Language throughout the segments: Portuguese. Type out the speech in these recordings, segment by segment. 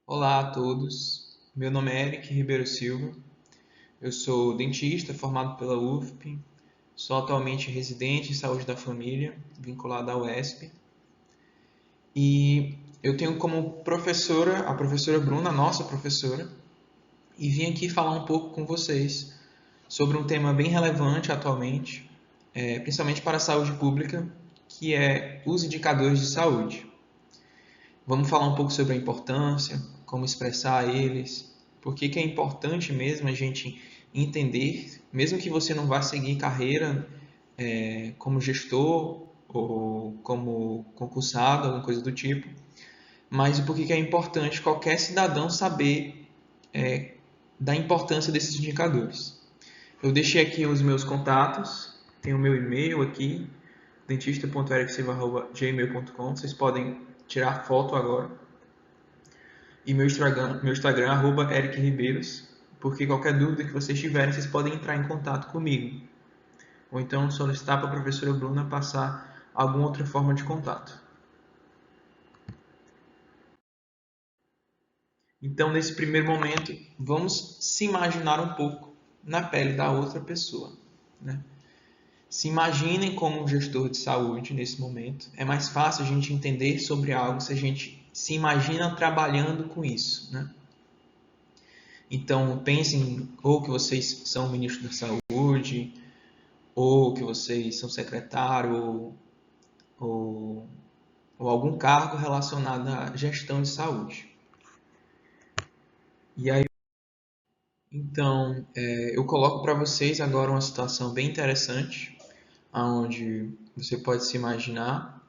Olá a todos, meu nome é Eric Ribeiro Silva, eu sou dentista formado pela UFP, sou atualmente residente em saúde da família, vinculado à UESP, e eu tenho como professora a professora Bruna, nossa professora, e vim aqui falar um pouco com vocês sobre um tema bem relevante atualmente, principalmente para a saúde pública, que é os indicadores de saúde. Vamos falar um pouco sobre a importância, como expressar eles, por que é importante mesmo a gente entender, mesmo que você não vá seguir carreira como gestor ou como concursado, alguma coisa do tipo, mas o porquê que é importante qualquer cidadão saber da importância desses indicadores. Eu deixei aqui os meus contatos, tem o meu e-mail aqui, dentista.ericsilva.gmail.com, vocês podem tirar foto agora. E meu Instagram @ericribeiros, porque qualquer dúvida que vocês tiverem, vocês podem entrar em contato comigo. Ou então solicitar para a professora Bruna passar alguma outra forma de contato. Então, nesse primeiro momento, vamos se imaginar um pouco na pele da outra pessoa, né? Se imaginem como um gestor de saúde nesse momento. É mais fácil a gente entender sobre algo se a gente se imagina trabalhando com isso, né? Então, pensem ou que vocês são ministro da saúde, ou que vocês são secretário, ou, ou algum cargo relacionado à gestão de saúde. E aí, então, eu coloco para vocês agora uma situação bem interessante, onde você pode se imaginar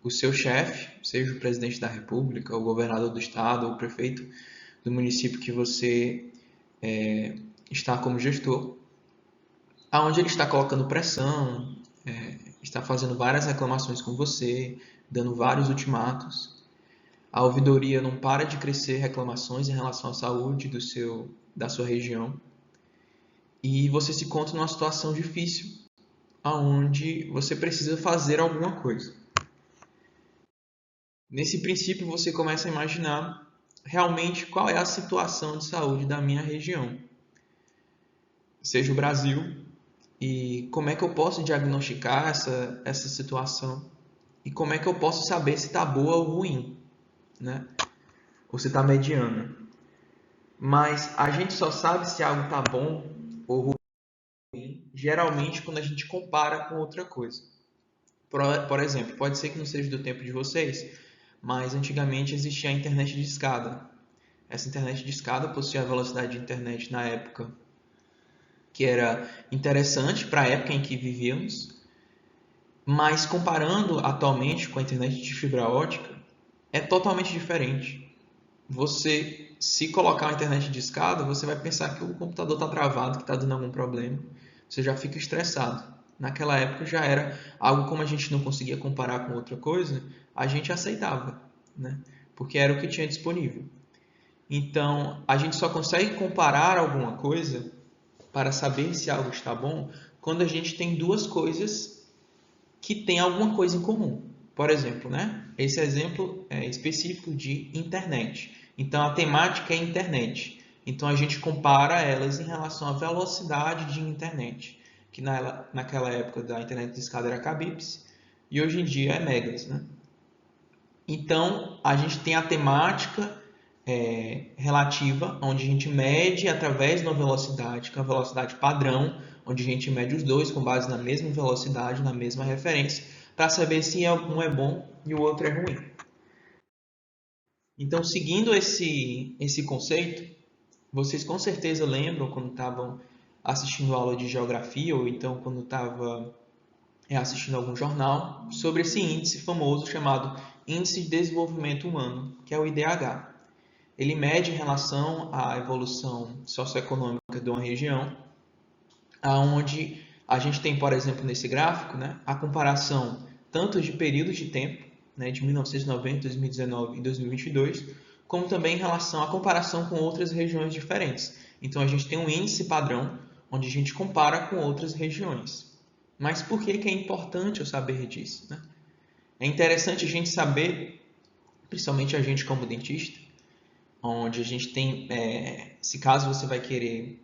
o seu chefe, seja o presidente da República, o governador do estado, ou o prefeito do município que você está como gestor, aonde ele está colocando pressão, está fazendo várias reclamações com você, dando vários ultimatos. A ouvidoria não para de crescer reclamações em relação à saúde da sua região. E você se encontra numa situação difícil, aonde você precisa fazer alguma coisa. Nesse princípio, você começa a imaginar realmente qual é a situação de saúde da minha região, seja o Brasil, e como é que eu posso diagnosticar essa situação e como é que eu posso saber se está boa ou ruim, né? Ou se está mediana. Mas a gente só sabe se algo está bom ou ruim, geralmente quando a gente compara com outra coisa. Por exemplo, pode ser que não seja do tempo de vocês, mas antigamente existia a internet de escada. Essa internet de escada possuía a velocidade de internet na época que era interessante para a época em que vivíamos, mas comparando atualmente com a internet de fibra ótica, é totalmente diferente. Você, se colocar uma internet de escada, você vai pensar que o computador está travado, que está dando algum problema. Você já fica estressado. Naquela época já era algo como a gente não conseguia comparar com outra coisa, a gente aceitava, né? Porque era o que tinha disponível. Então, a gente só consegue comparar alguma coisa para saber se algo está bom quando a gente tem duas coisas que têm alguma coisa em comum. Por exemplo, né? Esse exemplo é específico de internet. Então, a temática é internet. Então, a gente compara elas em relação à velocidade de internet, que naquela época da internet de escada era kbps e hoje em dia é megas, né? Então, a gente tem a temática relativa, onde a gente mede através de uma velocidade, que é a velocidade padrão, onde a gente mede os dois com base na mesma velocidade, na mesma referência, para saber se um é bom e o outro é ruim. Então, seguindo esse conceito, vocês com certeza lembram quando estavam assistindo aula de geografia ou então quando estava assistindo algum jornal sobre esse índice famoso chamado Índice de Desenvolvimento Humano, que é o IDH. Ele mede em relação à evolução socioeconômica de uma região, onde a gente tem, por exemplo, nesse gráfico, né, a comparação tanto de períodos de tempo, né, de 1990, 2019 e 2022, como também em relação à comparação com outras regiões diferentes. Então, a gente tem um índice padrão, onde a gente compara com outras regiões. Mas por que é importante eu saber disso, né? É interessante a gente saber, principalmente a gente como dentista, onde a gente tem, se caso você vai querer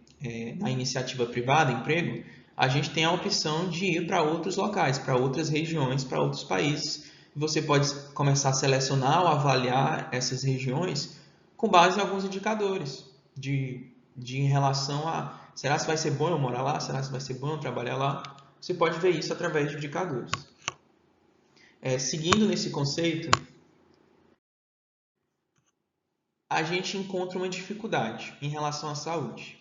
na iniciativa privada, emprego, a gente tem a opção de ir para outros locais, para outras regiões, para outros países. Você pode começar a selecionar ou avaliar essas regiões com base em alguns indicadores em relação a será se vai ser bom eu morar lá, será se vai ser bom eu trabalhar lá. Você pode ver isso através de indicadores. Seguindo nesse conceito, a gente encontra uma dificuldade em relação à saúde.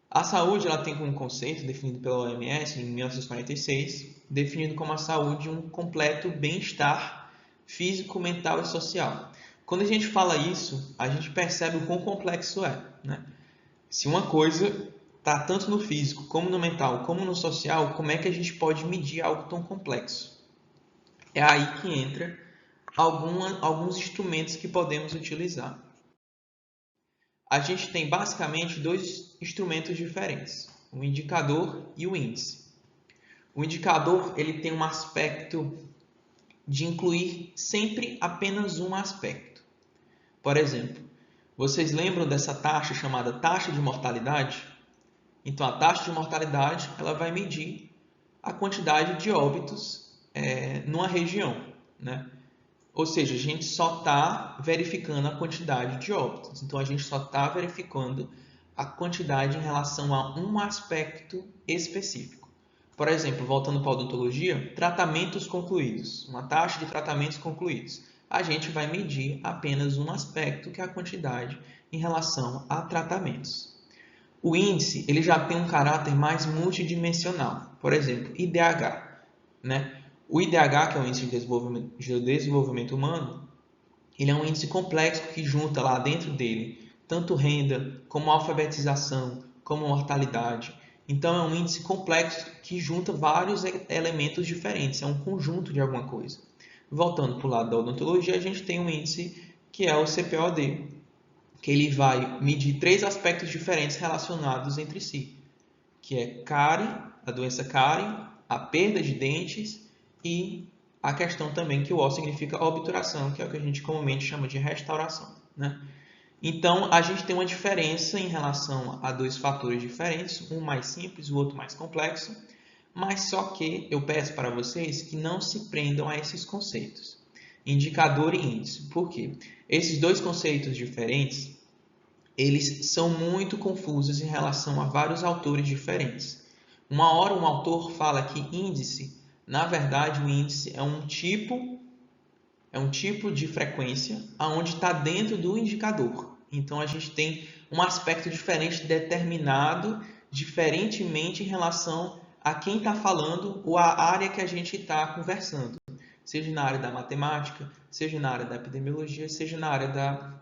A saúde ela tem como conceito, definido pela OMS em 1946, definido como a saúde um completo bem-estar físico, mental e social. Quando a gente fala isso, a gente percebe o quão complexo é, né? Se uma coisa está tanto no físico, como no mental, como no social, como é que a gente pode medir algo tão complexo? É aí que entra alguns instrumentos que podemos utilizar. A gente tem basicamente dois instrumentos diferentes, o indicador e o índice. O indicador ele tem um aspecto de incluir sempre apenas um aspecto. Por exemplo, vocês lembram dessa taxa chamada taxa de mortalidade? Então, a taxa de mortalidade ela vai medir a quantidade de óbitos numa região, né? Ou seja, a gente só está verificando a quantidade de óbitos. Então, a gente só está verificando a quantidade em relação a um aspecto específico. Por exemplo, voltando para a odontologia, tratamentos concluídos, uma taxa de tratamentos concluídos. A gente vai medir apenas um aspecto, que é a quantidade em relação a tratamentos. O índice ele já tem um caráter mais multidimensional. Por exemplo, IDH, né? O IDH, que é o Índice de Desenvolvimento Humano, ele é um índice complexo que junta lá dentro dele tanto renda, como alfabetização, como mortalidade. Então, é um índice complexo que junta vários elementos diferentes, é um conjunto de alguma coisa. Voltando para o lado da odontologia, a gente tem um índice que é o CPOD, que ele vai medir 3 aspectos diferentes relacionados entre si, que é cárie, a doença cárie, a perda de dentes e a questão também que o O significa obturação, que é o que a gente comumente chama de restauração, né? Então, a gente tem uma diferença em relação a 2 fatores diferentes, um mais simples, o outro mais complexo, mas só que eu peço para vocês que não se prendam a esses conceitos, indicador e índice. Por quê? Esses 2 conceitos diferentes, eles são muito confusos em relação a vários autores diferentes. Uma hora um autor fala que índice, na verdade o índice é um tipo de frequência onde está dentro do indicador. Então a gente tem um aspecto diferente determinado diferentemente em relação a quem está falando ou a área que a gente está conversando. Seja na área da matemática, seja na área da epidemiologia, seja na área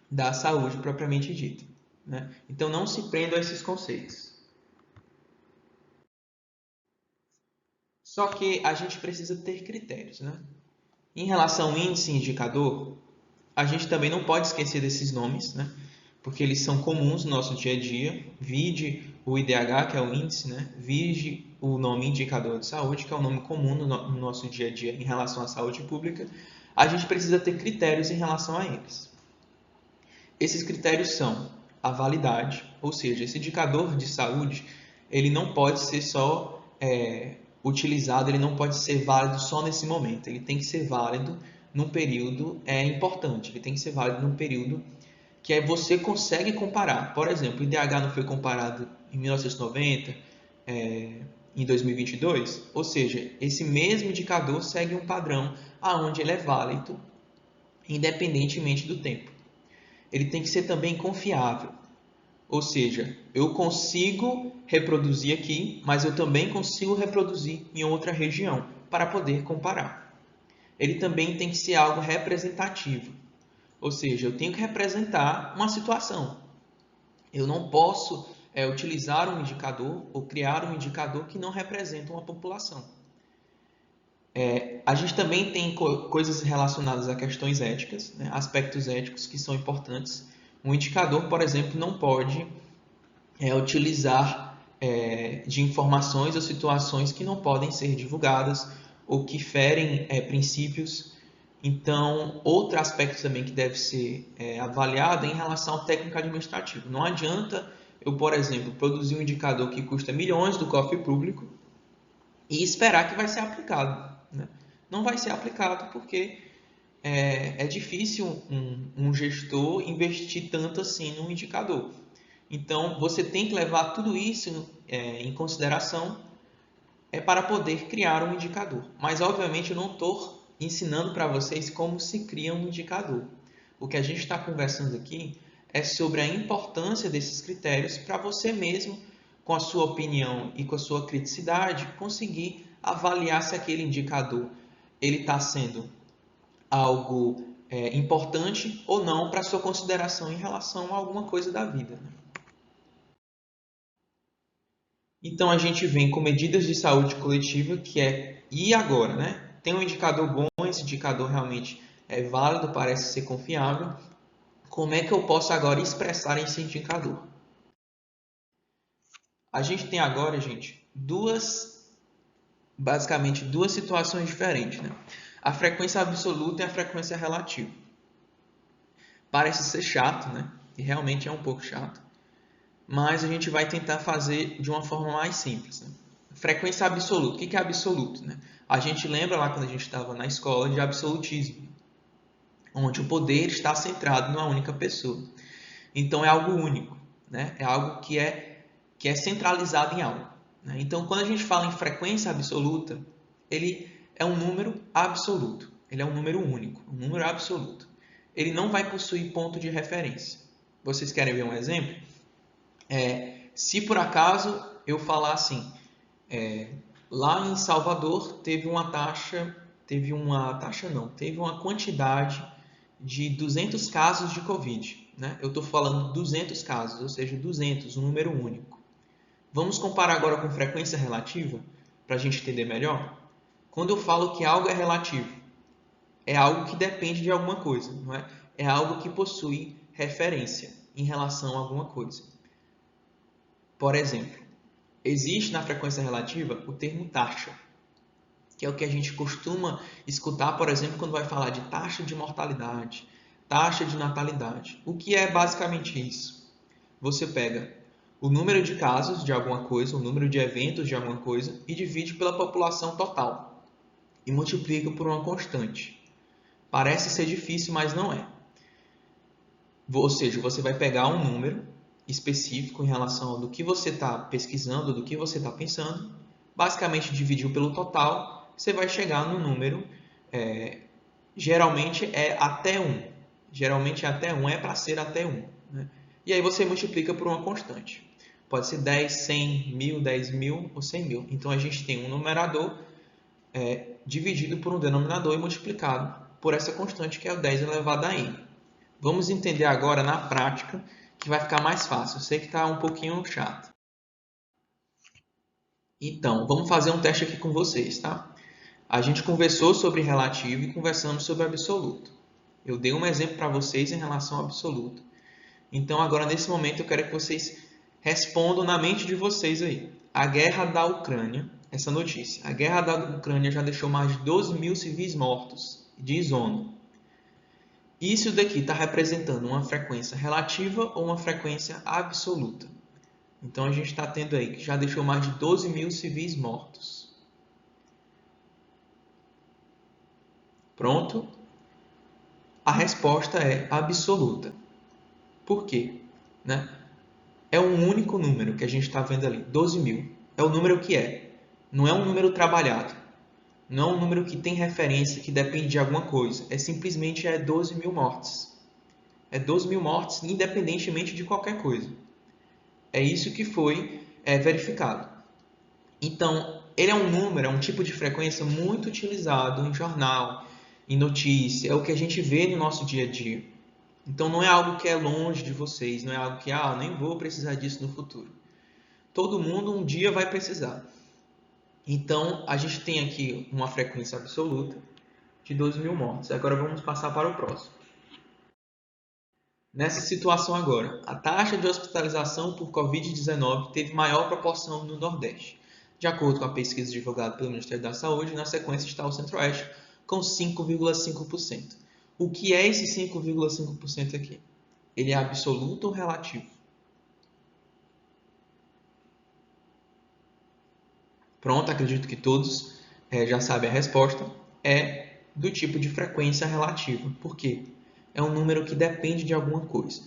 da saúde propriamente dita, né? Então não se prendam a esses conceitos. Só que a gente precisa ter critérios, né? Em relação ao índice e indicador, a gente também não pode esquecer desses nomes, né? Porque eles são comuns no nosso dia a dia. Vide o IDH, que é o índice, né? Vide o nome indicador de saúde, que é o nome comum no nosso dia a dia em relação à saúde pública. A gente precisa ter critérios em relação a eles. Esses critérios são a validade, ou seja, esse indicador de saúde, ele não pode ser só utilizado, ele não pode ser válido só nesse momento, ele tem que ser válido num período importante, ele tem que ser válido num período que você consegue comparar. Por exemplo, o IDH não foi comparado em 1990, em 2022, ou seja, esse mesmo indicador segue um padrão aonde ele é válido independentemente do tempo. Ele tem que ser também confiável. Ou seja, eu consigo reproduzir aqui, mas eu também consigo reproduzir em outra região para poder comparar. Ele também tem que ser algo representativo. Ou seja, eu tenho que representar uma situação. Eu não posso utilizar um indicador ou criar um indicador que não representa uma população. A gente também tem coisas relacionadas a questões éticas, né? Aspectos éticos que são importantes. Um indicador, por exemplo, não pode utilizar de informações ou situações que não podem ser divulgadas ou que ferem princípios Então, outro aspecto também que deve ser avaliado é em relação ao técnico administrativo. Não adianta eu, por exemplo, produzir um indicador que custa milhões do cofre público e esperar que vai ser aplicado, né? Não vai ser aplicado porque é difícil um gestor investir tanto assim num indicador. Então, você tem que levar tudo isso em consideração para poder criar um indicador. Mas, obviamente, eu não estou ensinando para vocês como se cria um indicador. O que a gente está conversando aqui é sobre a importância desses critérios para você mesmo, com a sua opinião e com a sua criticidade, conseguir avaliar se aquele indicador ele está sendo algo importante ou não para sua consideração em relação a alguma coisa da vida, né? Então a gente vem com medidas de saúde coletiva que e agora, né? Tem um indicador bom, esse indicador realmente é válido, parece ser confiável. Como é que eu posso agora expressar esse indicador? A gente tem agora, gente, basicamente duas situações diferentes, né? A frequência absoluta e a frequência relativa. Parece ser chato, né? E realmente é um pouco chato. Mas a gente vai tentar fazer de uma forma mais simples, né? Frequência absoluta. O que é absoluto, né? A gente lembra lá quando a gente estava na escola de absolutismo, onde o poder está centrado numa única pessoa. Então é algo único, né? É algo que é centralizado em algo, né? Então quando a gente fala em frequência absoluta, ele é um número absoluto. Ele é um número único, um número absoluto. Ele não vai possuir ponto de referência. Vocês querem ver um exemplo? Se por acaso eu falar assim, lá em Salvador teve uma quantidade de 200 casos de Covid, né? Eu estou falando 200 casos, ou seja, 200, um número único. Vamos comparar agora com frequência relativa, para a gente entender melhor? Quando eu falo que algo é relativo, é algo que depende de alguma coisa, não é? É algo que possui referência em relação a alguma coisa. Por exemplo, existe na frequência relativa o termo taxa, que é o que a gente costuma escutar, por exemplo, quando vai falar de taxa de mortalidade, taxa de natalidade. O que é basicamente isso? Você pega o número de casos de alguma coisa, o número de eventos de alguma coisa e divide pela população total e multiplica por uma constante. Parece ser difícil, mas não é. Ou seja, você vai pegar um número específico em relação ao do que você está pesquisando, do que você está pensando, basicamente dividiu pelo total, você vai chegar no número, geralmente é até 1. Geralmente é até 1, é para ser até 1. Né? E aí você multiplica por uma constante. Pode ser 10, 100, 1000, 10.000 ou 100.000. Então a gente tem um numerador dividido por um denominador e multiplicado por essa constante que é o 10 elevado a n. Vamos entender agora na prática, que vai ficar mais fácil. Eu sei que está um pouquinho chato. Então, vamos fazer um teste aqui com vocês, tá? A gente conversou sobre relativo e conversamos sobre absoluto. Eu dei um exemplo para vocês em relação ao absoluto. Então, agora, nesse momento, eu quero que vocês respondam na mente de vocês aí. A guerra da Ucrânia, essa notícia. A guerra da Ucrânia já deixou mais de 12.000 civis mortos, diz ONU. Isso daqui está representando uma frequência relativa ou uma frequência absoluta. Então a gente está tendo aí que já deixou mais de 12.000 civis mortos. Pronto? A resposta é absoluta. Por quê? Né? É um único número que a gente está vendo ali, 12.000. É o número que é. Não é um número trabalhado. Não é um número que tem referência, que depende de alguma coisa. É simplesmente 12.000 mortes. É 12.000 mortes independentemente de qualquer coisa. É isso que foi verificado. Então, ele é um número, é um tipo de frequência muito utilizado em jornal, em notícia, é o que a gente vê no nosso dia a dia. Então, não é algo que é longe de vocês, não é algo que, eu nem vou precisar disso no futuro. Todo mundo um dia vai precisar. Então, a gente tem aqui uma frequência absoluta de 12.000 mortes. Agora vamos passar para o próximo. Nessa situação agora, a taxa de hospitalização por Covid-19 teve maior proporção no Nordeste. De acordo com a pesquisa divulgada pelo Ministério da Saúde, na sequência está o Centro-Oeste, com 5,5%. O que é esse 5,5% aqui? Ele é absoluto ou relativo? Pronto, acredito que todos já sabem a resposta. É do tipo de frequência relativa. Por quê? É um número que depende de alguma coisa.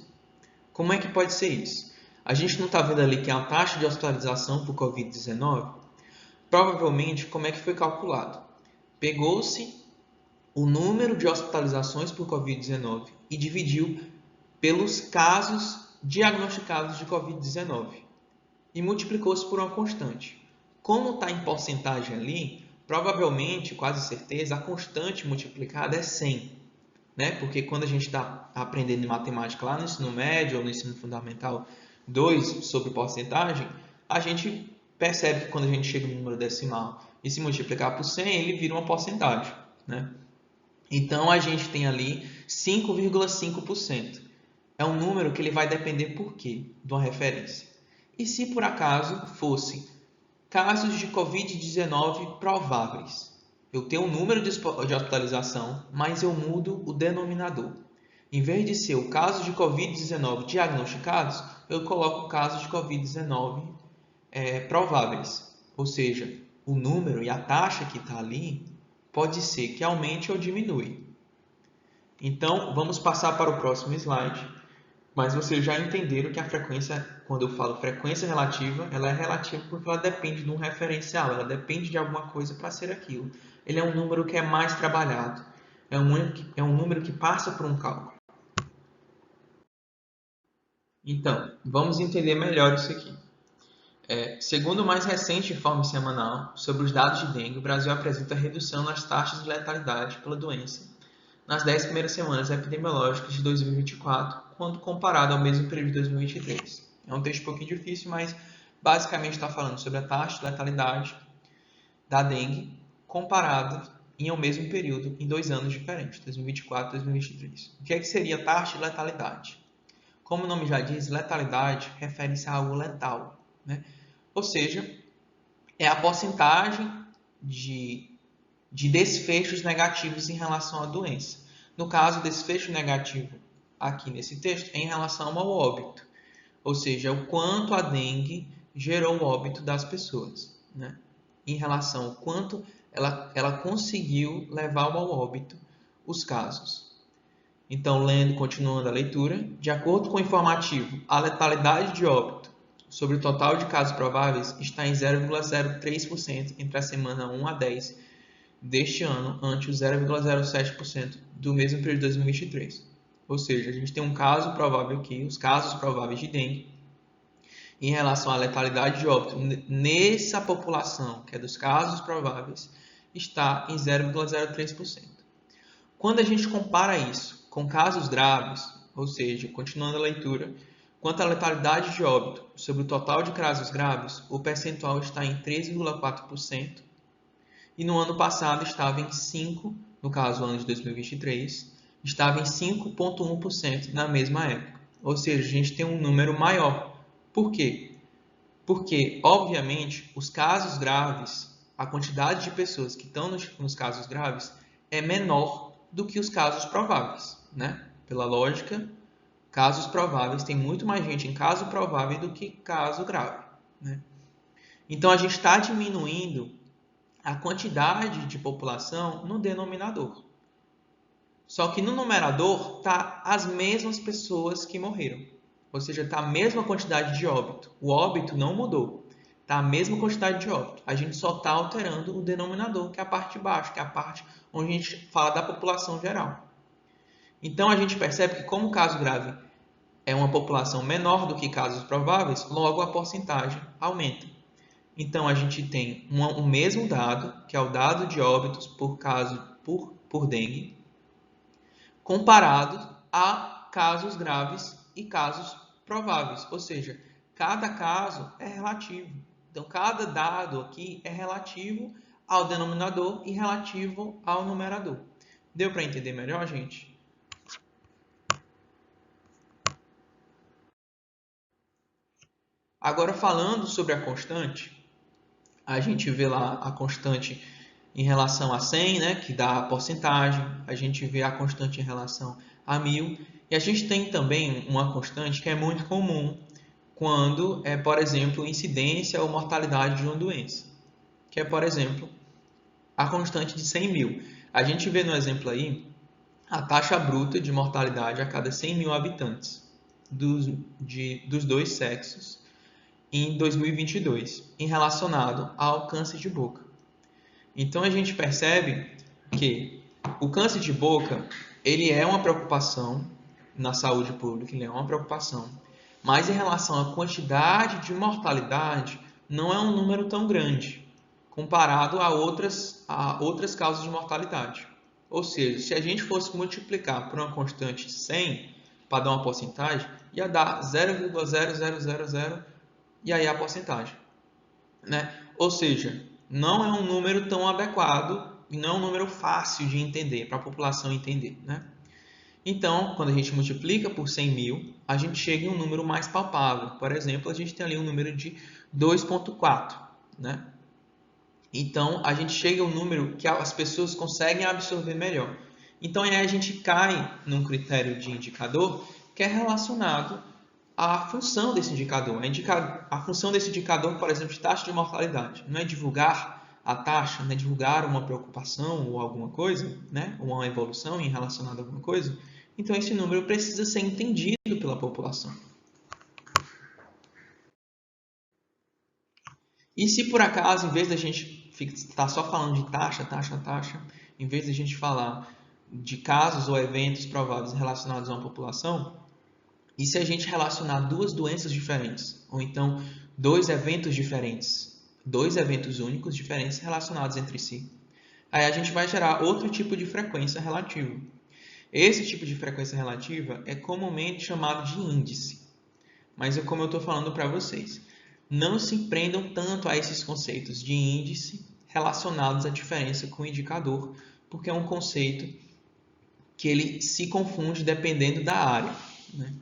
Como é que pode ser isso? A gente não está vendo ali que é a taxa de hospitalização por Covid-19? Provavelmente, como é que foi calculado? Pegou-se o número de hospitalizações por Covid-19 e dividiu pelos casos diagnosticados de Covid-19 e multiplicou-se por uma constante. Como está em porcentagem ali, provavelmente, quase certeza, a constante multiplicada é 100. Né? Porque quando a gente está aprendendo matemática lá no ensino médio ou no ensino fundamental 2 sobre porcentagem, a gente percebe que quando a gente chega no número decimal e se multiplicar por 100, ele vira uma porcentagem. Né? Então, a gente tem ali 5,5%. É um número que ele vai depender por quê? De uma referência. E se por acaso fosse casos de Covid-19 prováveis? Eu tenho um número de hospitalização, mas eu mudo o denominador. Em vez de ser o caso de Covid-19 diagnosticados, eu coloco o caso de Covid-19 prováveis. Ou seja, o número e a taxa que está ali pode ser que aumente ou diminui. Então, vamos passar para o próximo slide. Mas vocês já entenderam que a frequência, quando eu falo frequência relativa, ela é relativa porque ela depende de um referencial, ela depende de alguma coisa para ser aquilo. Ele é um número que é mais trabalhado, é um número que passa por um cálculo. Então, vamos entender melhor isso aqui. Segundo o mais recente informe semanal sobre os dados de dengue, o Brasil apresenta redução nas taxas de letalidade pela doença nas 10 primeiras semanas epidemiológicas de 2024, quando comparado ao mesmo período de 2023. É um texto um pouquinho difícil, mas basicamente está falando sobre a taxa de letalidade da dengue comparada em ao mesmo período em 2 anos diferentes, 2024 e 2023. O que seria a taxa de letalidade? Como o nome já diz, letalidade refere-se a algo letal, né? Ou seja, é a porcentagem de desfechos negativos em relação à doença. No caso, desfecho negativo aqui nesse texto é em relação ao óbito, ou seja, o quanto a dengue gerou o óbito das pessoas, né? Em relação ao quanto ela conseguiu levar ao óbito os casos. Então, continuando a leitura, de acordo com o informativo, a letalidade de óbito sobre o total de casos prováveis está em 0,03% entre a semana 1 a 10 deste ano, ante o 0,07% do mesmo período de 2023. Ou seja, a gente tem um caso provável aqui, os casos prováveis de dengue, em relação à letalidade de óbito nessa população, que é dos casos prováveis, está em 0,03%. Quando a gente compara isso com casos graves, ou seja, continuando a leitura, quanto à letalidade de óbito sobre o total de casos graves, o percentual está em 3,4%, e no ano passado estava em 5%, no caso, ano de 2023, estava em 5,1% na mesma época. Ou seja, a gente tem um número maior. Por quê? Porque, obviamente, os casos graves, a quantidade de pessoas que estão nos casos graves é menor do que os casos prováveis, né? Pela lógica, casos prováveis, tem muito mais gente em caso provável do que caso grave, né? Então, a gente está diminuindo a quantidade de população no denominador. Só que no numerador está as mesmas pessoas que morreram. Ou seja, está a mesma quantidade de óbito. O óbito não mudou. Está a mesma quantidade de óbito. A gente só está alterando o denominador, que é a parte de baixo, que é a parte onde a gente fala da população geral. Então a gente percebe que como o caso grave é uma população menor do que casos prováveis, logo a porcentagem aumenta. Então, a gente tem o mesmo dado, que é o dado de óbitos por caso por dengue, comparado a casos graves e casos prováveis. Ou seja, cada caso é relativo. Então, cada dado aqui é relativo ao denominador e relativo ao numerador. Deu para entender melhor, gente? Agora, falando sobre a constante, a gente vê lá a constante em relação a 100, né, que dá a porcentagem, a gente vê a constante em relação a 1000, e a gente tem também uma constante que é muito comum quando por exemplo, incidência ou mortalidade de uma doença, que é, por exemplo, a constante de 100.000. A gente vê no exemplo aí a taxa bruta de mortalidade a cada 100.000 habitantes dos dois sexos em 2022, em relacionado ao câncer de boca. Então a gente percebe que o câncer de boca ele é uma preocupação na saúde pública, ele é uma preocupação, mas em relação à quantidade de mortalidade não é um número tão grande comparado a outras causas de mortalidade. Ou seja, se a gente fosse multiplicar por uma constante de 100 para dar uma porcentagem, ia dar 0,0000 e aí a porcentagem, né? Ou seja, não é um número tão adequado e não é um número fácil de entender, para a população entender, né? Então, quando a gente multiplica por 100.000, a gente chega em um número mais palpável. Por exemplo, a gente tem ali um número de 2,4, né? Então, a gente chega a um número que as pessoas conseguem absorver melhor. Então, aí a gente cai num critério de indicador que é relacionado à função desse indicador. A função desse indicador, por exemplo, de taxa de mortalidade, não é divulgar a taxa, não é divulgar uma preocupação ou alguma coisa, né? Uma evolução em relacionada a alguma coisa. Então, esse número precisa ser entendido pela população. E se por acaso, em vez da gente estar só falando de taxa, em vez de a gente falar de casos ou eventos provados relacionados a uma população, e se a gente relacionar duas doenças diferentes, ou então dois eventos diferentes, dois eventos únicos diferentes relacionados entre si, aí a gente vai gerar outro tipo de frequência relativa. Esse tipo de frequência relativa é comumente chamado de índice. Mas é como eu estou falando para vocês, não se prendam tanto a esses conceitos de índice relacionados à diferença com o indicador, porque é um conceito que ele se confunde dependendo da área, né?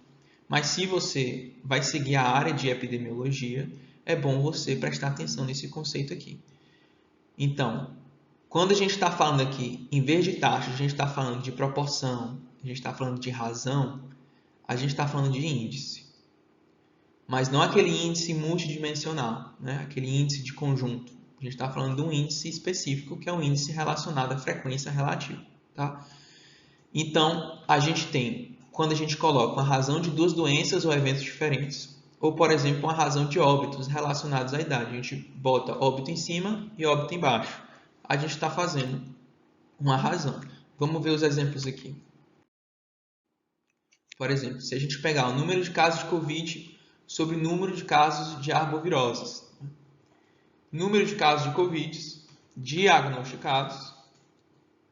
Mas se você vai seguir a área de epidemiologia, é bom você prestar atenção nesse conceito aqui. Então, quando a gente está falando aqui, em vez de taxa, a gente está falando de proporção, a gente está falando de razão, a gente está falando de índice. Mas não aquele índice multidimensional, né? Aquele índice de conjunto. A gente está falando de um índice específico, que é um índice relacionado à frequência relativa. Tá? Então, a gente tem, quando a gente coloca uma razão de duas doenças ou eventos diferentes, ou, por exemplo, uma razão de óbitos relacionados à idade. A gente bota óbito em cima e óbito embaixo. A gente está fazendo uma razão. Vamos ver os exemplos aqui. Por exemplo, se a gente pegar o número de casos de Covid sobre o número de casos de arboviroses. Número de casos de Covid diagnosticados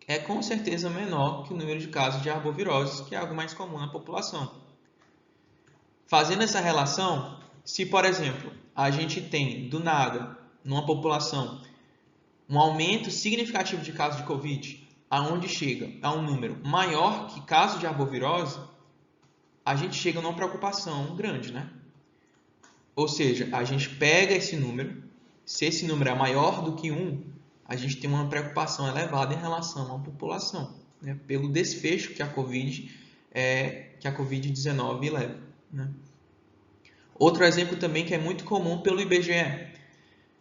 é com certeza menor que o número de casos de arboviroses, que é algo mais comum na população. Fazendo essa relação, se, por exemplo, a gente tem, do nada, numa população, um aumento significativo de casos de Covid, aonde chega a um número maior que casos de arbovirose, a gente chega numa preocupação grande, né? Ou seja, a gente pega esse número, se esse número é maior do que 1, a gente tem uma preocupação elevada em relação à população, né? Pelo desfecho que a Covid-19 leva, né? Outro exemplo também que é muito comum pelo IBGE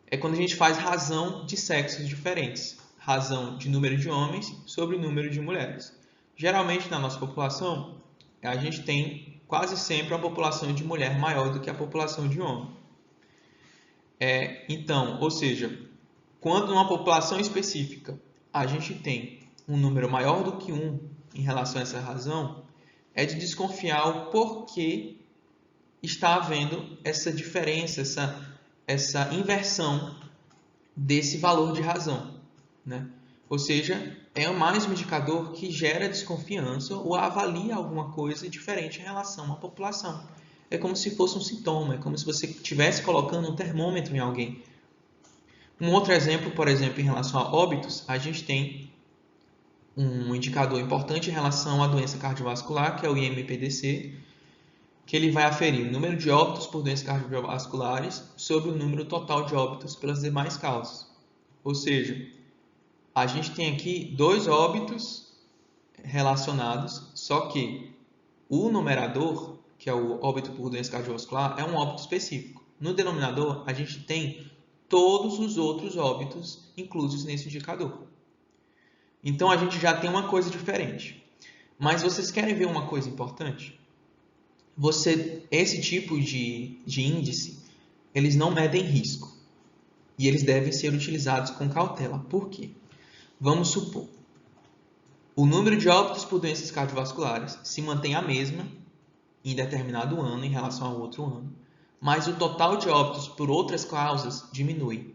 é quando a gente faz razão de sexos diferentes, razão de número de homens sobre número de mulheres. Geralmente na nossa população, a gente tem quase sempre uma população de mulher maior do que a população de homem. Então, ou seja, quando numa população específica a gente tem um número maior do que 1 em relação a essa razão, é de desconfiar o porquê está havendo essa diferença, essa inversão desse valor de razão, né? Ou seja, é mais um indicador que gera desconfiança ou avalia alguma coisa diferente em relação à população. É como se fosse um sintoma, é como se você estivesse colocando um termômetro em alguém. Um outro exemplo, por exemplo, em relação a óbitos, a gente tem um indicador importante em relação à doença cardiovascular, que é o IMPDC, que ele vai aferir o número de óbitos por doenças cardiovasculares sobre o número total de óbitos pelas demais causas. Ou seja, a gente tem aqui dois óbitos relacionados, só que o numerador, que é o óbito por doença cardiovascular, é um óbito específico. No denominador, a gente tem todos os outros óbitos inclusos nesse indicador. Então, a gente já tem uma coisa diferente. Mas vocês querem ver uma coisa importante? Esse tipo de índice, eles não medem risco. E eles devem ser utilizados com cautela. Por quê? Vamos supor, o número de óbitos por doenças cardiovasculares se mantém a mesma em determinado ano em relação ao outro ano, mas o total de óbitos por outras causas diminui.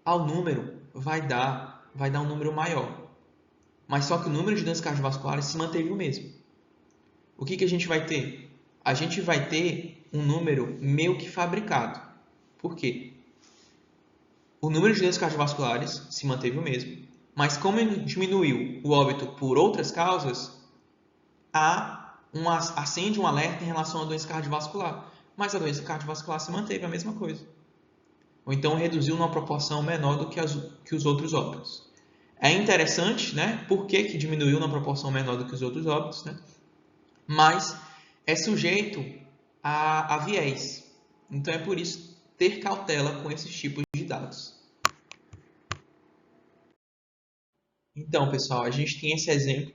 Ao número vai dar um número maior, mas só que o número de doenças cardiovasculares se manteve o mesmo. O que a gente vai ter? A gente vai ter um número meio que fabricado. Por quê? O número de doenças cardiovasculares se manteve o mesmo, mas como diminuiu o óbito por outras causas, acende um alerta em relação à doença cardiovascular, mas a doença cardiovascular se manteve a mesma coisa. Ou então reduziu numa proporção menor do que os outros óbitos. É interessante, né? Por que diminuiu numa proporção menor do que os outros óbitos, né? Mas é sujeito a viés. Então é por isso ter cautela com esses tipos de dados. Então, pessoal, a gente tem esse exemplo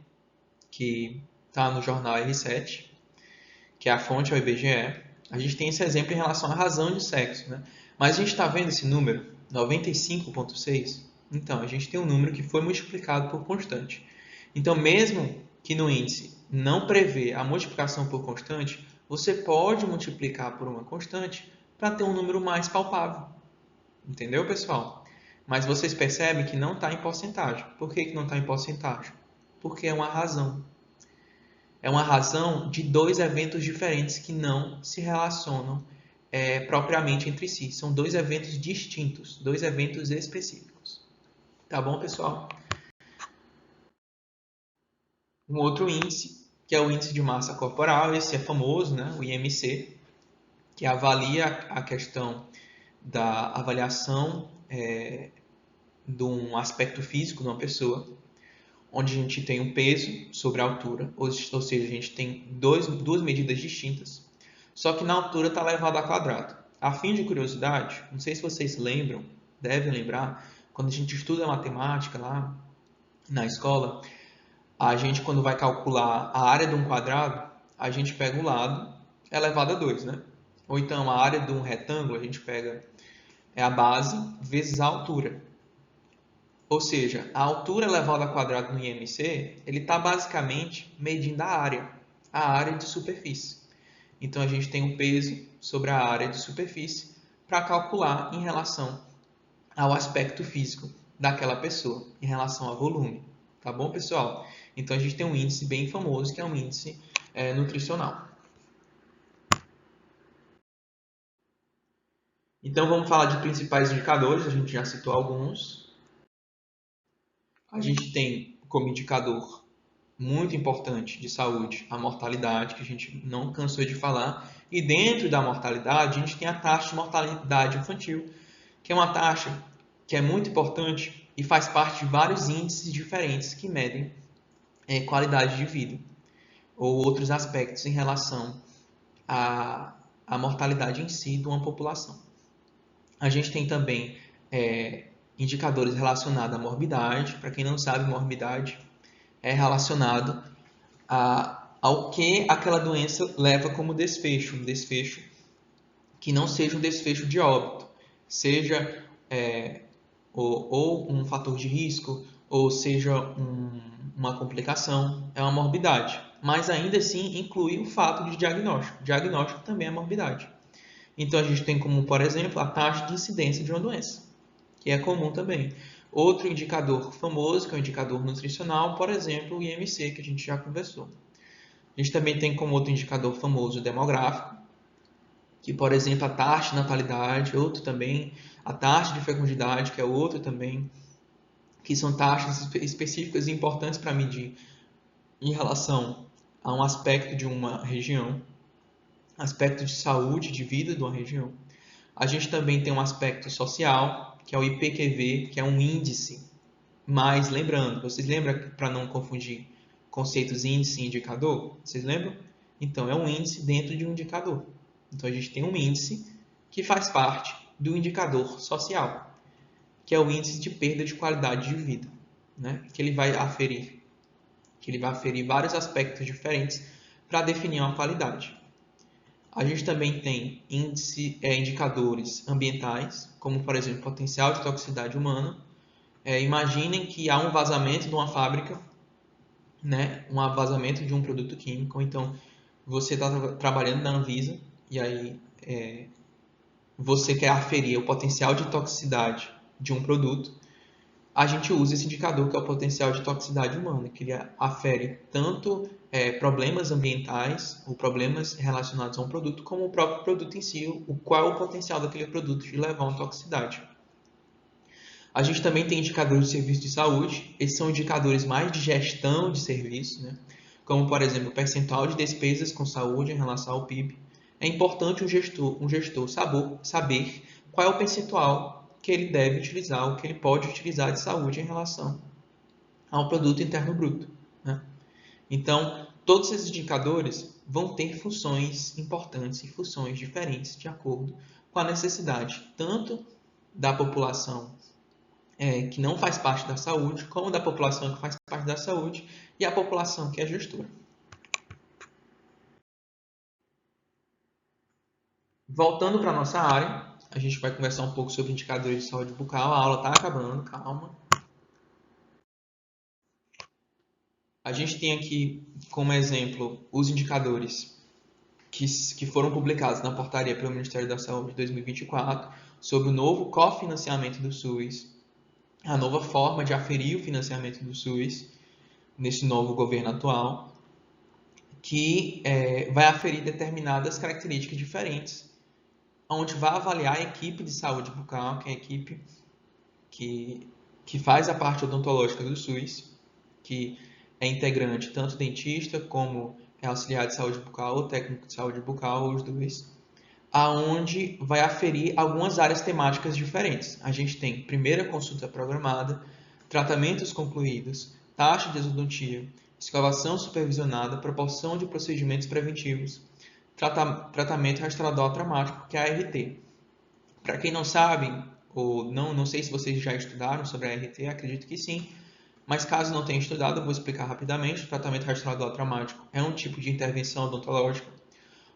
que está no jornal R7, que é a fonte ao IBGE. A gente tem esse exemplo em relação à razão de sexo, né? Mas a gente está vendo esse número, 95,6. Então, a gente tem um número que foi multiplicado por constante. Então, mesmo que no índice não prevê a multiplicação por constante, você pode multiplicar por uma constante para ter um número mais palpável. Entendeu, pessoal? Mas vocês percebem que não está em porcentagem. Por que não está em porcentagem? Porque é uma razão. É uma razão de dois eventos diferentes que não se relacionam propriamente entre si. São dois eventos distintos, dois eventos específicos. Tá bom, pessoal? Um outro índice, que é o índice de massa corporal, esse é famoso, né? O IMC, que avalia a questão da avaliação de um aspecto físico de uma pessoa, onde a gente tem um peso sobre a altura, ou seja, a gente tem duas medidas distintas, só que na altura está elevado ao quadrado. A fim de curiosidade, não sei se vocês lembram, devem lembrar, quando a gente estuda matemática lá na escola, a gente quando vai calcular a área de um quadrado, a gente pega o lado elevado a 2, né? Ou então a área de um retângulo, a gente pega a base vezes a altura. Ou seja, a altura elevada ao quadrado no IMC, ele está basicamente medindo a área de superfície. Então, a gente tem um peso sobre a área de superfície para calcular em relação ao aspecto físico daquela pessoa, em relação ao volume. Tá bom, pessoal? Então, a gente tem um índice bem famoso, que é um índice nutricional. Então, vamos falar de principais indicadores, a gente já citou alguns. A gente tem como indicador muito importante de saúde a mortalidade, que a gente não cansou de falar. E dentro da mortalidade, a gente tem a taxa de mortalidade infantil, que é uma taxa que é muito importante e faz parte de vários índices diferentes que medem qualidade de vida ou outros aspectos em relação à mortalidade em si de uma população. A gente tem também indicadores relacionados à morbidade. Para quem não sabe, morbidade é relacionado ao que aquela doença leva como desfecho, um desfecho que não seja um desfecho de óbito, seja ou um fator de risco, ou seja uma complicação, é uma morbidade. Mas ainda assim inclui o fato de diagnóstico. Diagnóstico também é morbidade. Então a gente tem como, por exemplo, a taxa de incidência de uma doença, que é comum também. Outro indicador famoso, que é o indicador nutricional, por exemplo, o IMC, que a gente já conversou. A gente também tem como outro indicador famoso o demográfico, que, por exemplo, a taxa de natalidade, outro também, a taxa de fecundidade, que é outro também, que são taxas específicas e importantes para medir em relação a um aspecto de uma região, aspecto de saúde, de vida de uma região. A gente também tem um aspecto social, que é o IPQV, que é um índice Mas lembrando, vocês lembram para não confundir conceitos índice e indicador? Vocês lembram? Então, é um índice dentro de um indicador. Então, a gente tem um índice que faz parte do indicador social, que é o índice de perda de qualidade de vida, né? Que ele vai aferir vários aspectos diferentes para definir uma qualidade. A gente também tem indicadores ambientais, como, por exemplo, potencial de toxicidade humana. Imaginem que há um vazamento de uma fábrica, né? Um vazamento de um produto químico. Então, você está trabalhando na Anvisa e aí você quer aferir o potencial de toxicidade de um produto. A gente usa esse indicador que é o potencial de toxicidade humana, que ele afere tanto problemas ambientais ou problemas relacionados a um produto, como o próprio produto em si, qual é o potencial daquele produto de levar uma toxicidade. A gente também tem indicadores de serviço de saúde, esses são indicadores mais de gestão de serviço, né? Como, por exemplo, o percentual de despesas com saúde em relação ao PIB. É importante um gestor saber qual é o percentual que ele deve utilizar, o que ele pode utilizar de saúde em relação ao produto interno bruto, né? Então, todos esses indicadores vão ter funções importantes e funções diferentes de acordo com a necessidade tanto da população que não faz parte da saúde, como da população que faz parte da saúde e a população que é gestora. Voltando para a nossa área, a gente vai conversar um pouco sobre indicadores de saúde bucal. A aula está acabando, calma. A gente tem aqui como exemplo os indicadores que foram publicados na portaria pelo Ministério da Saúde de 2024 sobre o novo cofinanciamento do SUS, a nova forma de aferir o financiamento do SUS nesse novo governo atual, que vai aferir determinadas características diferentes, onde vai avaliar a equipe de saúde bucal, que é a equipe que faz a parte odontológica do SUS, que é integrante tanto dentista como auxiliar de saúde bucal ou técnico de saúde bucal, os dois, aonde vai aferir algumas áreas temáticas diferentes. A gente tem primeira consulta programada, tratamentos concluídos, taxa de exodontia, escovação supervisionada, proporção de procedimentos preventivos, tratamento restaurador traumático, que é a ART. Para quem não sabe, ou não sei se vocês já estudaram sobre a ART, acredito que sim, mas caso não tenha estudado, eu vou explicar rapidamente. O tratamento restaurador traumático é um tipo de intervenção odontológica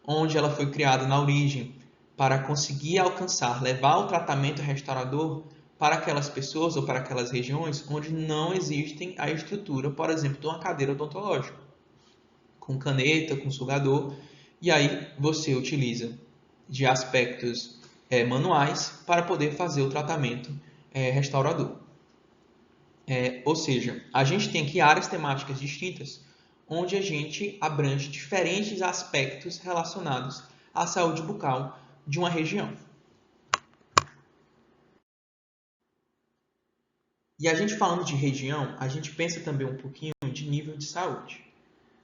onde ela foi criada na origem para conseguir alcançar, levar o tratamento restaurador para aquelas pessoas ou para aquelas regiões onde não existem a estrutura, por exemplo, de uma cadeira odontológica, com caneta, com sugador, e aí você utiliza de aspectos manuais para poder fazer o tratamento restaurador. Ou seja, a gente tem aqui áreas temáticas distintas, onde a gente abrange diferentes aspectos relacionados à saúde bucal de uma região. E a gente falando de região, a gente pensa também um pouquinho de nível de saúde.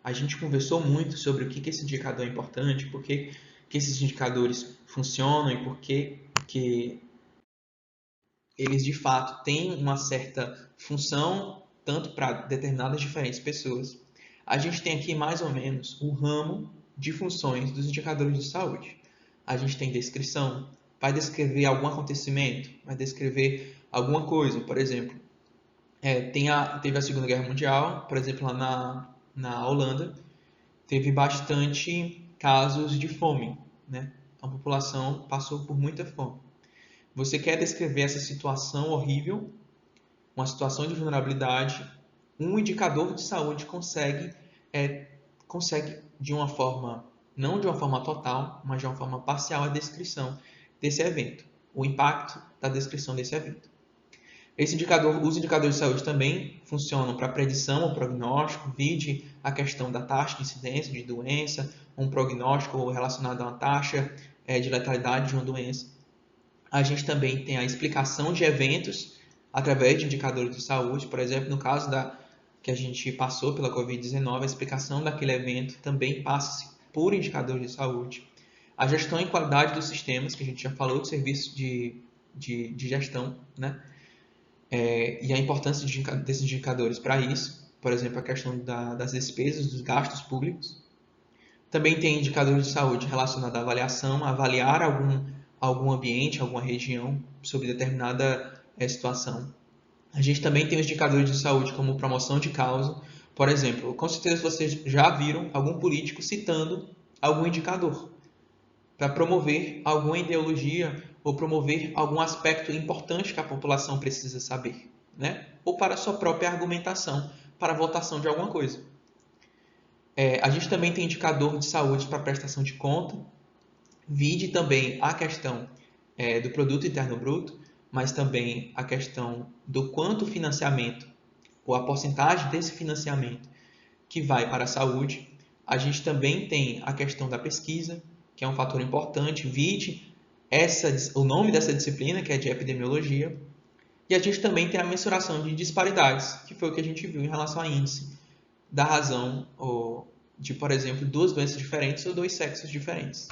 A gente conversou muito sobre o que esse indicador é importante, por que esses indicadores funcionam e por que eles de fato têm uma certa função tanto para determinadas diferentes pessoas. A gente tem aqui mais ou menos o ramo de funções dos indicadores de saúde. A gente tem descrição, vai descrever algum acontecimento, vai descrever alguma coisa, por exemplo. Teve a Segunda Guerra Mundial, por exemplo, lá na Holanda, teve bastante casos de fome, né? A população passou por muita fome. Você quer descrever essa situação horrível, uma situação de vulnerabilidade, um indicador de saúde consegue de uma forma, não de uma forma total, mas de uma forma parcial, a descrição desse evento, o impacto da descrição desse evento. Os indicadores de saúde também funcionam para predição ou prognóstico, vide a questão da taxa de incidência de doença, um prognóstico relacionado a uma taxa de letalidade de uma doença. A gente também tem a explicação de eventos através de indicadores de saúde, por exemplo, no caso que a gente passou pela Covid-19, a explicação daquele evento também passa por indicadores de saúde. A gestão e qualidade dos sistemas, que a gente já falou de serviço de gestão, né? e a importância desses indicadores para isso, por exemplo, a questão das despesas, dos gastos públicos. Também tem indicadores de saúde relacionados à avaliação, avaliar algum ambiente, alguma região sobre determinada situação. A gente também tem os indicadores de saúde como promoção de causa. Por exemplo, com certeza vocês já viram algum político citando algum indicador para promover alguma ideologia ou promover algum aspecto importante que a população precisa saber, né? Ou para a sua própria argumentação para a votação de alguma coisa. A gente também tem indicador de saúde para prestação de conta, vide também a questão do produto interno bruto, mas também a questão do quanto o financiamento ou a porcentagem desse financiamento que vai para a saúde. A gente também tem a questão da pesquisa, que é um fator importante, vide o nome dessa disciplina, que é de epidemiologia. E a gente também tem a mensuração de disparidades, que foi o que a gente viu em relação a índice da razão de, por exemplo, duas doenças diferentes ou dois sexos diferentes.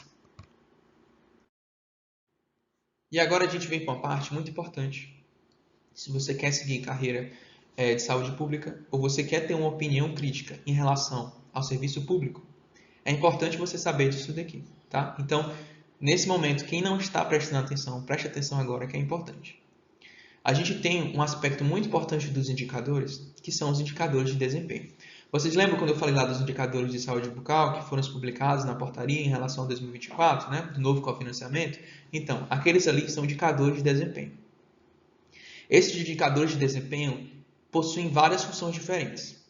E agora a gente vem para uma parte muito importante. Se você quer seguir carreira de saúde pública ou você quer ter uma opinião crítica em relação ao serviço público, é importante você saber disso daqui, tá? Então, nesse momento, quem não está prestando atenção, preste atenção agora que é importante. A gente tem um aspecto muito importante dos indicadores, que são os indicadores de desempenho. Vocês lembram quando eu falei lá dos indicadores de saúde bucal que foram publicados na portaria em relação a 2024, né, do novo cofinanciamento? Então, aqueles ali são indicadores de desempenho. Esses indicadores de desempenho possuem várias funções diferentes.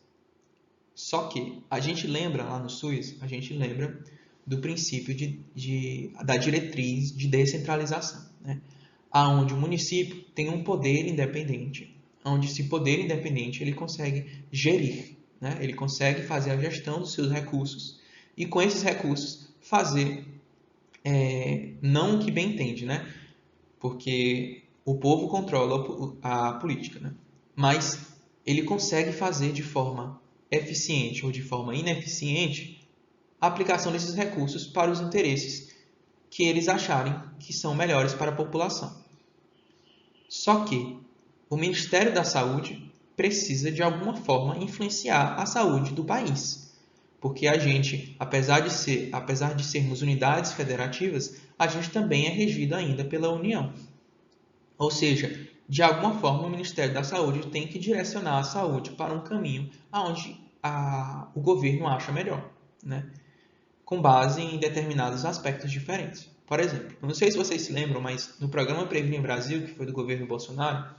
Só que a gente lembra lá no SUS, a gente lembra do princípio da diretriz de descentralização, né? Onde o município tem um poder independente, onde esse poder independente ele consegue gerir, né? Ele consegue fazer a gestão dos seus recursos e com esses recursos fazer não o que bem entende, né? Porque o povo controla a política, né? Mas ele consegue fazer de forma eficiente ou de forma ineficiente a aplicação desses recursos para os interesses que eles acharem que são melhores para a população. Só que o Ministério da Saúde precisa de alguma forma influenciar a saúde do país. Porque a gente, apesar de sermos unidades federativas, a gente também é regido ainda pela União. Ou seja, de alguma forma o Ministério da Saúde tem que direcionar a saúde para um caminho onde o governo acha melhor, né? Com base em determinados aspectos diferentes. Por exemplo, eu não sei se vocês se lembram, mas no programa Previne Brasil, que foi do governo Bolsonaro,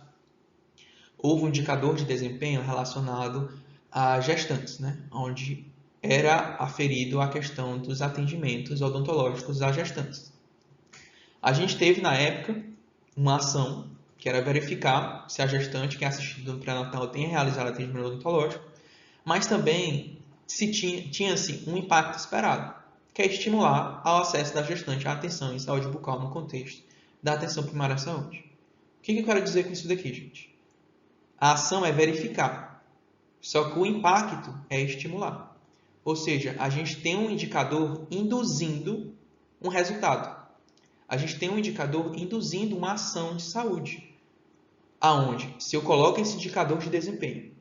houve um indicador de desempenho relacionado a gestantes, né? Onde era aferido a questão dos atendimentos odontológicos a gestantes. A gente teve, na época, uma ação que era verificar se a gestante que é assistida no pré-natal tem realizado atendimento odontológico, mas também se tinha-se um impacto esperado, que é estimular ao acesso da gestante à atenção em saúde bucal no contexto da atenção primária à saúde. O que eu quero dizer com isso daqui, gente? A ação é verificar, só que o impacto é estimular. Ou seja, a gente tem um indicador induzindo um resultado. A gente tem um indicador induzindo uma ação de saúde. Aonde, se eu coloco esse indicador de desempenho,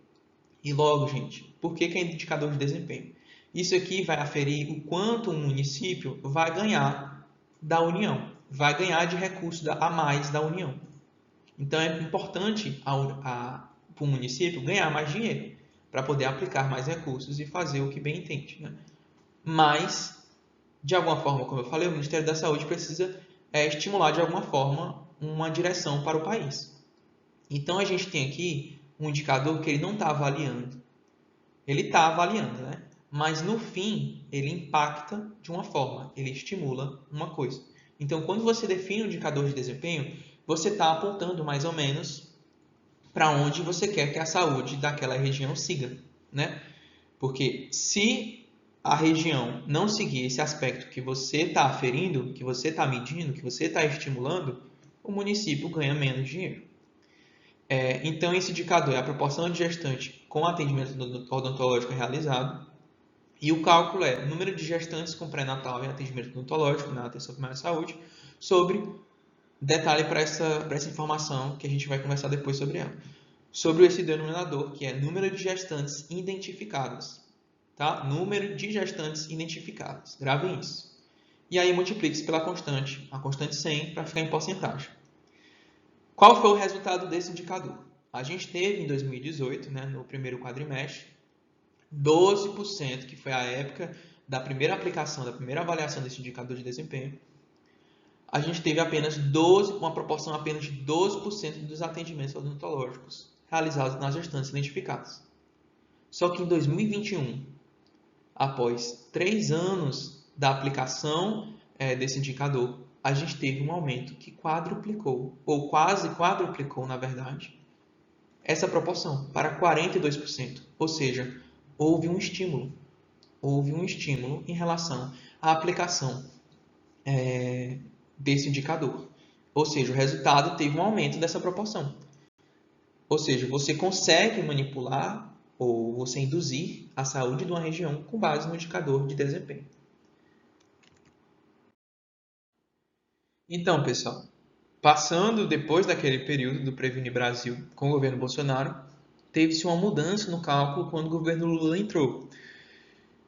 e logo, gente, por que é indicador de desempenho? Isso aqui vai aferir o quanto o município vai ganhar da União, vai ganhar de recursos a mais da União. Então é importante para o município ganhar mais dinheiro para poder aplicar mais recursos e fazer o que bem entende, né? Mas, de alguma forma, como eu falei, o Ministério da Saúde precisa estimular de alguma forma uma direção para o país. Então a gente tem aqui um indicador que ele não está avaliando. Ele está avaliando, né? Mas no fim ele impacta de uma forma, ele estimula uma coisa. Então quando você define um indicador de desempenho, você está apontando mais ou menos para onde você quer que a saúde daquela região siga, né? Porque se a região não seguir esse aspecto que você está aferindo, que você está medindo, que você está estimulando, o município ganha menos dinheiro. Então, esse indicador é a proporção de gestante com atendimento odontológico realizado, e o cálculo é o número de gestantes com pré-natal e atendimento odontológico na atenção primária de saúde sobre detalhe para essa informação que a gente vai conversar depois sobre ela. Sobre esse denominador, que é número de gestantes identificadas. Tá? Número de gestantes identificadas. Gravem isso. E aí multiplique-se pela constante, a constante 100, para ficar em porcentagem. Qual foi o resultado desse indicador? A gente teve em 2018, né, no primeiro quadrimestre, 12%, que foi a época da primeira aplicação, da primeira avaliação desse indicador de desempenho. A gente teve apenas uma proporção apenas de 12% dos atendimentos odontológicos realizados nas gestantes identificadas. Só que em 2021, após 3 anos da aplicação desse indicador, a gente teve um aumento que quadruplicou, ou quase quadruplicou, na verdade, essa proporção para 42%. Ou seja, houve um estímulo em relação à aplicação desse indicador. Ou seja, o resultado teve um aumento dessa proporção. Ou seja, você consegue manipular ou você induzir a saúde de uma região com base no indicador de desempenho. Então, pessoal, passando depois daquele período do Previne Brasil com o governo Bolsonaro, teve-se uma mudança no cálculo quando o governo Lula entrou.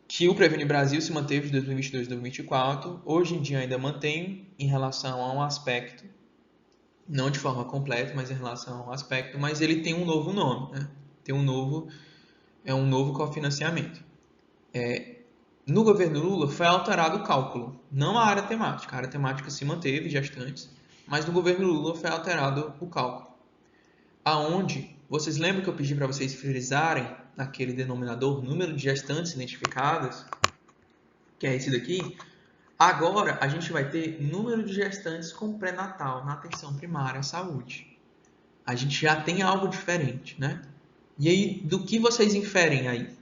Que o Previne Brasil se manteve de 2022 a 2024, hoje em dia ainda mantém em relação a um aspecto, não de forma completa, mas em relação a um aspecto, mas ele tem um novo nome, né? Tem um novo cofinanciamento. No governo Lula foi alterado o cálculo, não a área temática. A área temática se manteve, gestantes, mas no governo Lula foi alterado o cálculo. Aonde, vocês lembram que eu pedi para vocês frisarem naquele denominador número de gestantes identificadas, que é esse daqui? Agora a gente vai ter número de gestantes com pré-natal na atenção primária à saúde. A gente já tem algo diferente, né? E aí, do que vocês inferem aí?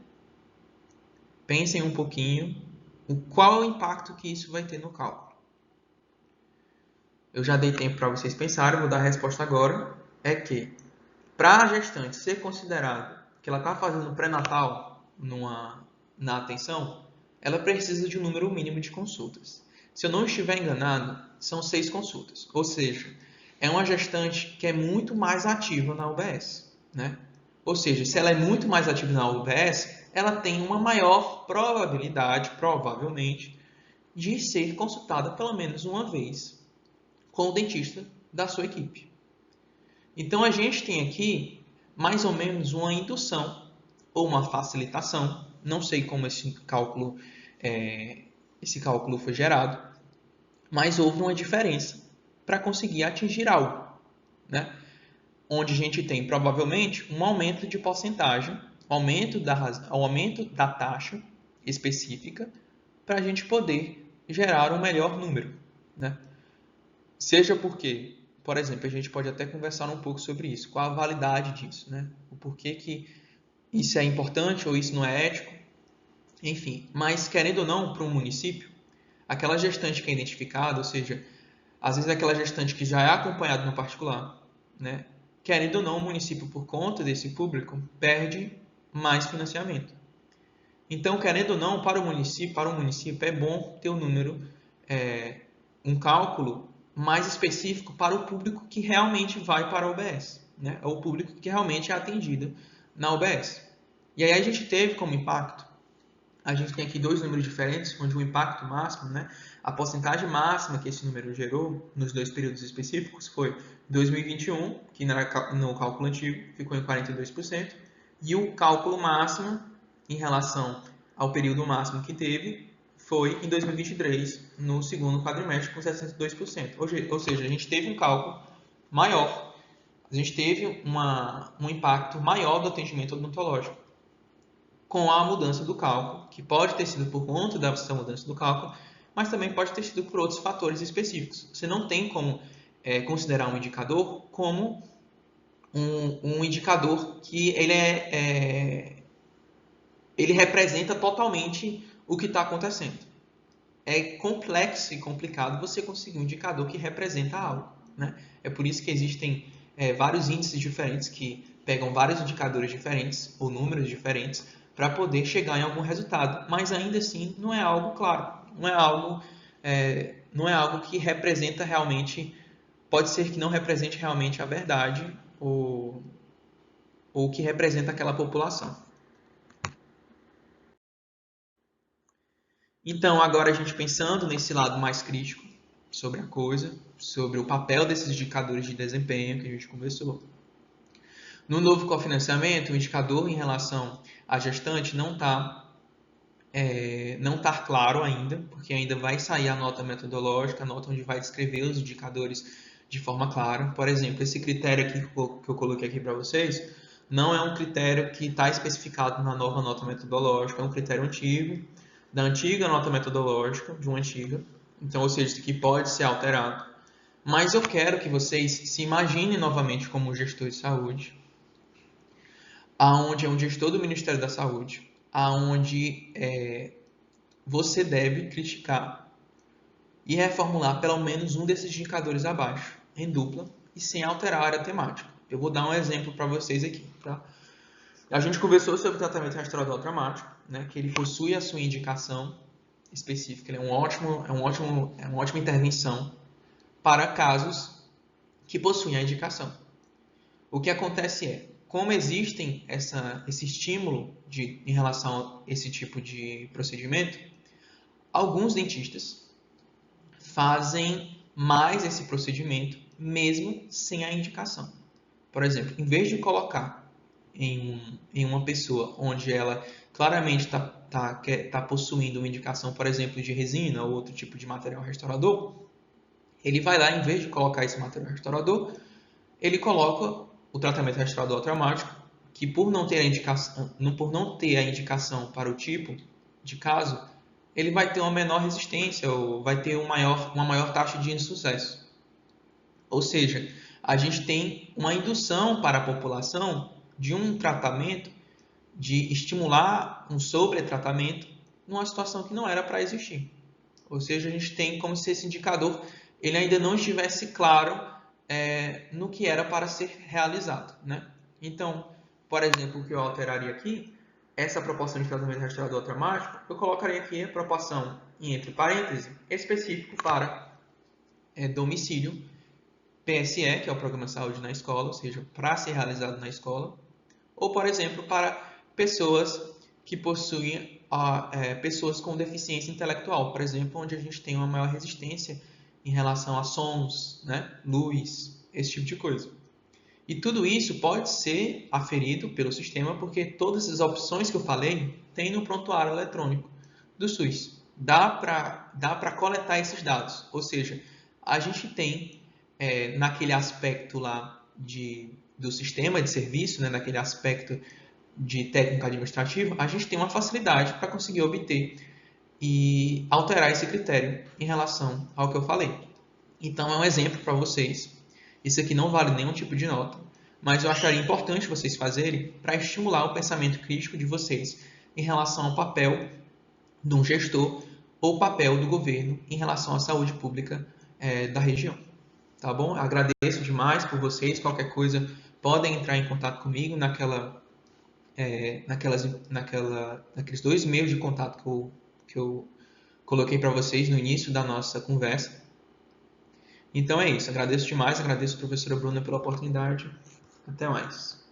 Pensem um pouquinho, qual é o impacto que isso vai ter no cálculo. Eu já dei tempo para vocês pensarem, vou dar a resposta agora. É que, para a gestante ser considerada que ela está fazendo pré-natal na atenção, ela precisa de um número mínimo de consultas. Se eu não estiver enganado, são 6 consultas. Ou seja, é uma gestante que é muito mais ativa na UBS, né? Ou seja, se ela é muito mais ativa na UBS, ela tem uma maior probabilidade, provavelmente, de ser consultada pelo menos uma vez com o dentista da sua equipe. Então, a gente tem aqui mais ou menos uma indução ou uma facilitação, não sei como esse cálculo foi gerado, mas houve uma diferença para conseguir atingir algo, né? Onde a gente tem provavelmente um aumento de porcentagem, aumento da taxa específica para a gente poder gerar um melhor número, né? Seja porque, por exemplo, a gente pode até conversar um pouco sobre isso, qual a validade disso, né? O porquê que isso é importante ou isso não é ético, enfim. Mas, querendo ou não, para um município, aquela gestante que é identificada, ou seja, às vezes aquela gestante que já é acompanhada no particular, né? Querendo ou não, o município, por conta desse público, perde mais financiamento. Então, querendo ou não, para o município é bom ter um número, um cálculo mais específico para o público que realmente vai para a UBS, né? É o público que realmente é atendido na UBS. E aí a gente teve como impacto, a gente tem aqui 2 números diferentes, onde o impacto máximo, né, a porcentagem máxima que esse número gerou nos 2 períodos específicos foi 2021, que no cálculo antigo ficou em 42%, e o cálculo máximo em relação ao período máximo que teve foi em 2023, no segundo quadrimestre, com 62%. Ou seja, a gente teve um cálculo maior, a gente teve um impacto maior do atendimento odontológico com a mudança do cálculo, que pode ter sido por conta dessa mudança do cálculo, mas também pode ter sido por outros fatores específicos. Você não tem como considerar um indicador como um indicador que ele representa totalmente o que está acontecendo. É complexo e complicado você conseguir um indicador que representa algo, né? É por isso que existem vários índices diferentes que pegam vários indicadores diferentes ou números diferentes para poder chegar em algum resultado, mas ainda assim não é algo claro, não é algo que representa realmente pode ser que não represente realmente a verdade ou o que representa aquela população. Então, agora a gente pensando nesse lado mais crítico sobre a coisa, sobre o papel desses indicadores de desempenho que a gente conversou. No novo cofinanciamento, o indicador em relação à gestante não tá claro ainda, porque ainda vai sair a nota metodológica, a nota onde vai descrever os indicadores de forma clara. Por exemplo, esse critério aqui que eu coloquei aqui para vocês não é um critério que está especificado na nova nota metodológica, é um critério antigo, da antiga nota metodológica, de uma antiga. Então, ou seja, isso aqui pode ser alterado. Mas eu quero que vocês se imaginem novamente como gestor de saúde, aonde é um gestor do Ministério da Saúde, aonde você deve criticar e reformular pelo menos um desses indicadores abaixo, em dupla e sem alterar a área temática. Eu vou dar um exemplo para vocês aqui. Tá? A gente conversou sobre o tratamento restaurador traumático, né, que ele possui a sua indicação específica, ele é uma ótima intervenção para casos que possuem a indicação. O que acontece é, como existem esse estímulo em relação a esse tipo de procedimento, alguns dentistas fazem mais esse procedimento mesmo sem a indicação. Por exemplo, em vez de colocar em uma pessoa onde ela claramente tá possuindo uma indicação, por exemplo, de resina ou outro tipo de material restaurador, ele vai lá, em vez de colocar esse material restaurador, ele coloca o tratamento restaurador traumático, que por não ter a indicação para o tipo de caso, ele vai ter uma menor resistência ou vai ter uma maior taxa de insucesso. Ou seja, a gente tem uma indução para a população de um tratamento, de estimular um sobretratamento numa situação que não era para existir. Ou seja, a gente tem como se esse indicador ele ainda não estivesse claro no que era para ser realizado. Né? Então, por exemplo, o que eu alteraria aqui, essa proporção de tratamento restaurador traumático, eu colocaria aqui a proporção, entre parênteses, específico para domicílio, PSE, que é o Programa de Saúde na Escola, ou seja, para ser realizado na escola, ou, por exemplo, para pessoas que possuem pessoas com deficiência intelectual, por exemplo, onde a gente tem uma maior resistência em relação a sons, né, luz, esse tipo de coisa. E tudo isso pode ser aferido pelo sistema, porque todas as opções que eu falei tem no prontuário eletrônico do SUS. Dá para coletar esses dados, ou seja, a gente tem naquele aspecto lá do sistema de serviço, né, naquele aspecto de técnico administrativo, a gente tem uma facilidade para conseguir obter e alterar esse critério em relação ao que eu falei. Então, é um exemplo para vocês. Isso aqui não vale nenhum tipo de nota, mas eu acharia importante vocês fazerem para estimular o pensamento crítico de vocês em relação ao papel de um gestor ou papel do governo em relação à saúde pública da região. Tá bom? Agradeço demais por vocês. Qualquer coisa, podem entrar em contato comigo naqueles 2 e-mails de contato que eu coloquei para vocês no início da nossa conversa. Então é isso. Agradeço demais. Agradeço a professora Bruna pela oportunidade. Até mais.